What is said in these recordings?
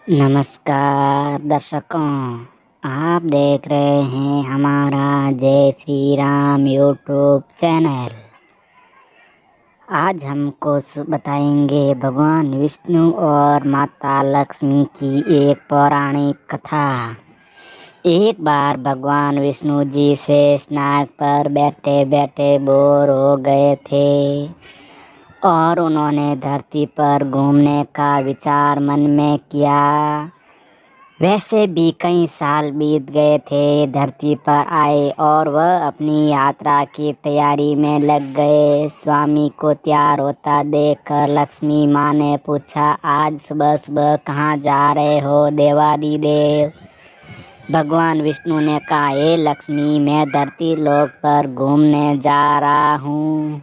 नमस्कार दर्शकों, आप देख रहे हैं हमारा जय श्री राम यूट्यूब चैनल। आज हमको बताएंगे भगवान विष्णु और माता लक्ष्मी की एक पौराणिक कथा। एक बार भगवान विष्णु जी शेष नाग पर बैठे बैठे बोर हो गए थे और उन्होंने धरती पर घूमने का विचार मन में किया। वैसे भी कई साल बीत गए थे, धरती पर आए और वह अपनी यात्रा की तैयारी में लग गए। स्वामी को तैयार होता देखकर लक्ष्मी माँ ने पूछा, आज सुबह सुबह कहाँ जा रहे हो देवादिदेव? भगवान विष्णु ने कहा, हे लक्ष्मी, मैं धरती लोक पर घूमने जा रहा हूँ।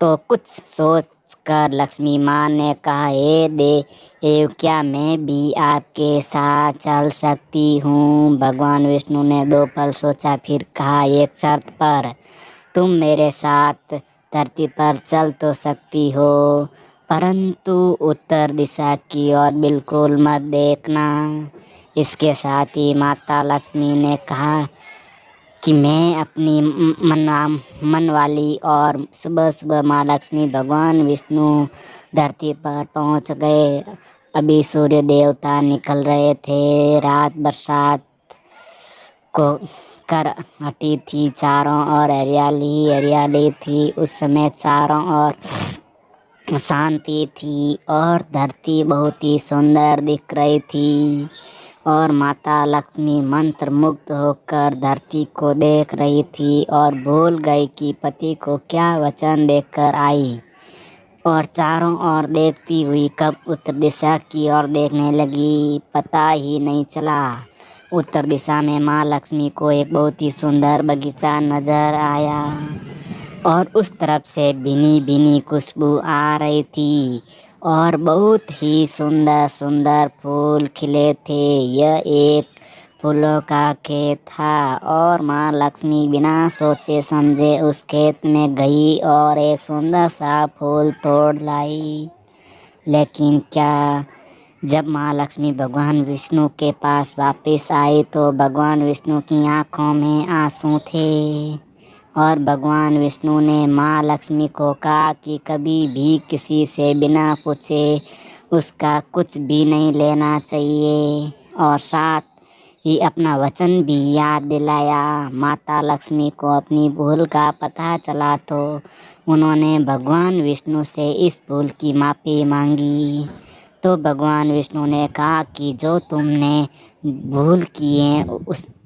तो कुछ सोच कर लक्ष्मी माँ ने कहा, हे देव, क्या मैं भी आपके साथ चल सकती हूँ? भगवान विष्णु ने 2 पल सोचा, फिर कहा, एक शर्त पर। तुम मेरे साथ धरती पर चल तो सकती हो, परंतु उत्तर दिशा की ओर बिल्कुल मत देखना। इसके साथ ही माता लक्ष्मी ने कहा कि मैं अपनी मन वाली। और सुबह सुबह माँ लक्ष्मी भगवान विष्णु धरती पर पहुँच गए। अभी सूर्य देवता निकल रहे थे। रात बरसात को कर हटी थी, चारों ओर हरियाली हरियाली थी। उस समय चारों ओर शांति थी और धरती बहुत ही सुंदर दिख रही थी। और माता लक्ष्मी मंत्र मुग्ध होकर धरती को देख रही थी और भूल गई कि पति को क्या वचन देकर आई। और चारों ओर देखती हुई कब उत्तर दिशा की ओर देखने लगी, पता ही नहीं चला। उत्तर दिशा में माँ लक्ष्मी को एक बहुत ही सुंदर बगीचा नजर आया और उस तरफ से भीनी भीनी खुशबू आ रही थी और बहुत ही सुंदर सुंदर फूल खिले थे। यह एक फूलों का खेत था और माँ लक्ष्मी बिना सोचे समझे उस खेत में गई और एक सुंदर सा फूल तोड़ लाई। लेकिन क्या, जब माँ लक्ष्मी भगवान विष्णु के पास वापस आई तो भगवान विष्णु की आंखों में आंसू थे। और भगवान विष्णु ने माँ लक्ष्मी को कहा कि कभी भी किसी से बिना पूछे उसका कुछ भी नहीं लेना चाहिए, और साथ ही अपना वचन भी याद दिलाया। माता लक्ष्मी को अपनी भूल का पता चला तो उन्होंने भगवान विष्णु से इस भूल की माफ़ी मांगी। तो भगवान विष्णु ने कहा कि जो तुमने भूल की है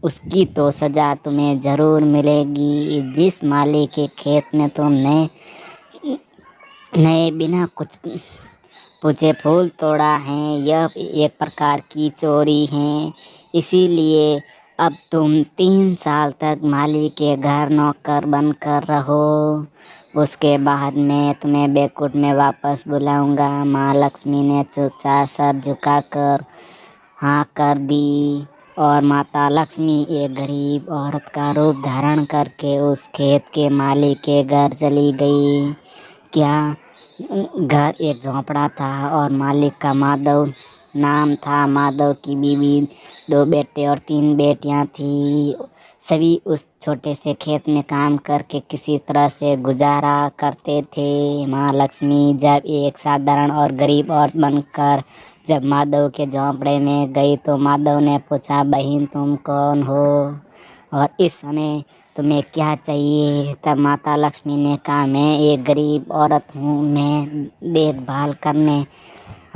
उसकी तो सज़ा तुम्हें ज़रूर मिलेगी। जिस माली के खेत में तुमने नए बिना कुछ पूछे फूल तोड़ा है, यह एक प्रकार की चोरी है। इसीलिए अब तुम 3 साल तक माली के घर नौकर बनकर रहो। उसके बाद मैं तुम्हें बैकुंठ में वापस बुलाऊंगा। माँ लक्ष्मी ने चुपचाप सर झुकाकर हाँ कर दी और माता लक्ष्मी एक गरीब औरत का रूप धारण करके उस खेत के माली के घर चली गई। क्या घर एक झोंपड़ा था और मालिक का माधव नाम था। माधव की बीवी, 2 बेटे और 3 बेटियां थी। सभी उस छोटे से खेत में काम करके किसी तरह से गुजारा करते थे। माँ लक्ष्मी जब एक साधारण और गरीब औरत बनकर जब माधव के झोंपड़े में गई तो माधव ने पूछा, बहन तुम कौन हो और इस समय तुम्हें क्या चाहिए? तब माता लक्ष्मी ने कहा, मैं एक गरीब औरत हूँ, मैं देखभाल करने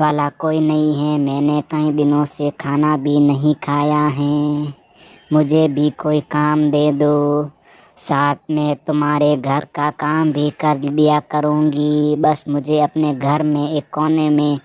वाला कोई नहीं है। मैंने कई दिनों से खाना भी नहीं खाया है, मुझे भी कोई काम दे दो, साथ में तुम्हारे घर का काम भी कर दिया करूँगी। बस मुझे अपने घर में एक कोने में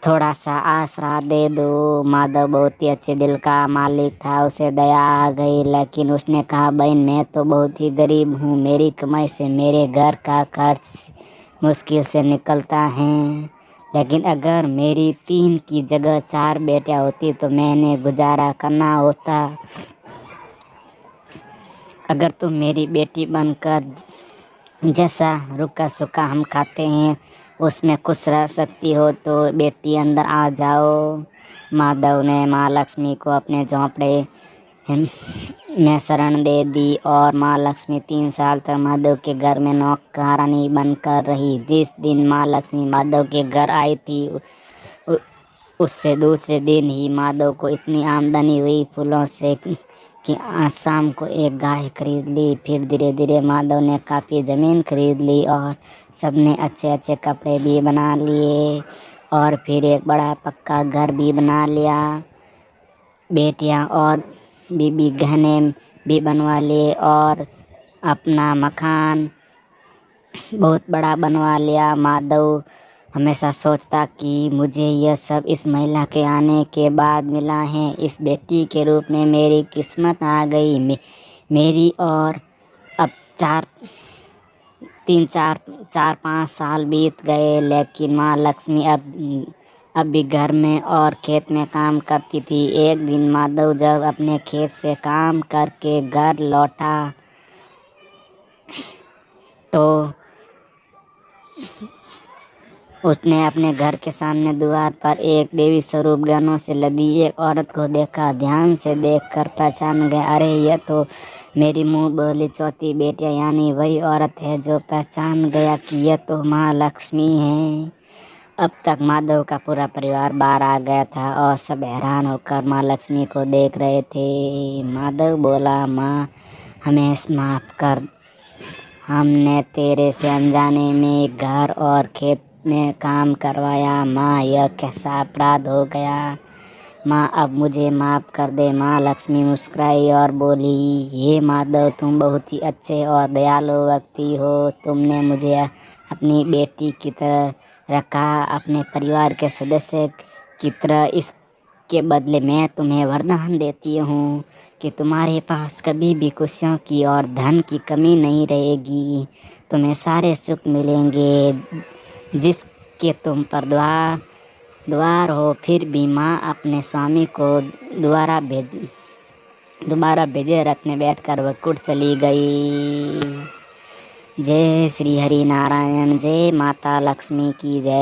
थोड़ा सा आसरा दे दो। माधव बहुत ही अच्छे दिल का मालिक था, उसे दया आ गई। लेकिन उसने कहा, बहन मैं तो बहुत ही गरीब हूँ, मेरी कमाई से मेरे घर का खर्च मुश्किल से निकलता है। लेकिन अगर मेरी 3 की जगह 4 बेटियां होती तो मैंने गुजारा करना होता। अगर तुम मेरी बेटी बनकर जैसा रुखा सूखा हम खाते हैं उसमें खुश रह सकती हो तो बेटी अंदर आ जाओ। माधव ने माँ लक्ष्मी को अपने झोंपड़े में शरण दे दी और माँ लक्ष्मी 3 साल तक माधव के घर में नौकरानी बनकर रही। जिस दिन माँ लक्ष्मी माधव के घर आई थी उससे दूसरे दिन ही माधव को इतनी आमदनी हुई फूलों से कि आज शाम को एक गाय खरीद ली। फिर धीरे धीरे माधव ने काफ़ी ज़मीन खरीद ली और सबने अच्छे अच्छे कपड़े भी बना लिए और फिर एक बड़ा पक्का घर भी बना लिया। बेटियां और बीबी गहने भी बनवा लिए और अपना मकान बहुत बड़ा बनवा लिया। माधव हमेशा सोचता कि मुझे यह सब इस महिला के आने के बाद मिला है। इस बेटी के रूप में मेरी किस्मत आ गई मेरी। और अब 4-5 साल बीत गए, लेकिन माँ लक्ष्मी अब भी घर में और खेत में काम करती थी। एक दिन माधव जब अपने खेत से काम करके घर लौटा तो उसने अपने घर के सामने द्वार पर एक देवी स्वरूप गहनों से लदी एक औरत को देखा। ध्यान से देखकर पहचान गया, अरे यह तो मेरी मुँह बोली चौथी बेटियाँ यानी वही औरत है जो पहचान गया कि यह तो माँ लक्ष्मी है। अब तक माधव का पूरा परिवार बाहर आ गया था और सब हैरान होकर माँ लक्ष्मी को देख रहे थे। माधव बोला, माँ हमें माफ़ कर, हमने तेरे से अनजाने में घर और खेत में काम करवाया। माँ यह कैसा अपराध हो गया, माँ अब मुझे माफ़ कर दे। माँ लक्ष्मी मुस्कुराई और बोली, हे माधव तुम बहुत ही अच्छे और दयालु व्यक्ति हो। तुमने मुझे अपनी बेटी की तरह रखा, अपने परिवार के सदस्य की तरह। इसके बदले मैं तुम्हें वरदान देती हूँ कि तुम्हारे पास कभी भी खुशियों की और धन की कमी नहीं रहेगी। तुम्हें सारे सुख मिलेंगे जिसके तुम पर द्वार हो। फिर भी माँ अपने स्वामी को दोबारा भेजे रथ में बैठकर वकुड़ चली गई। जय श्री हरि नारायण, जय माता लक्ष्मी की जय।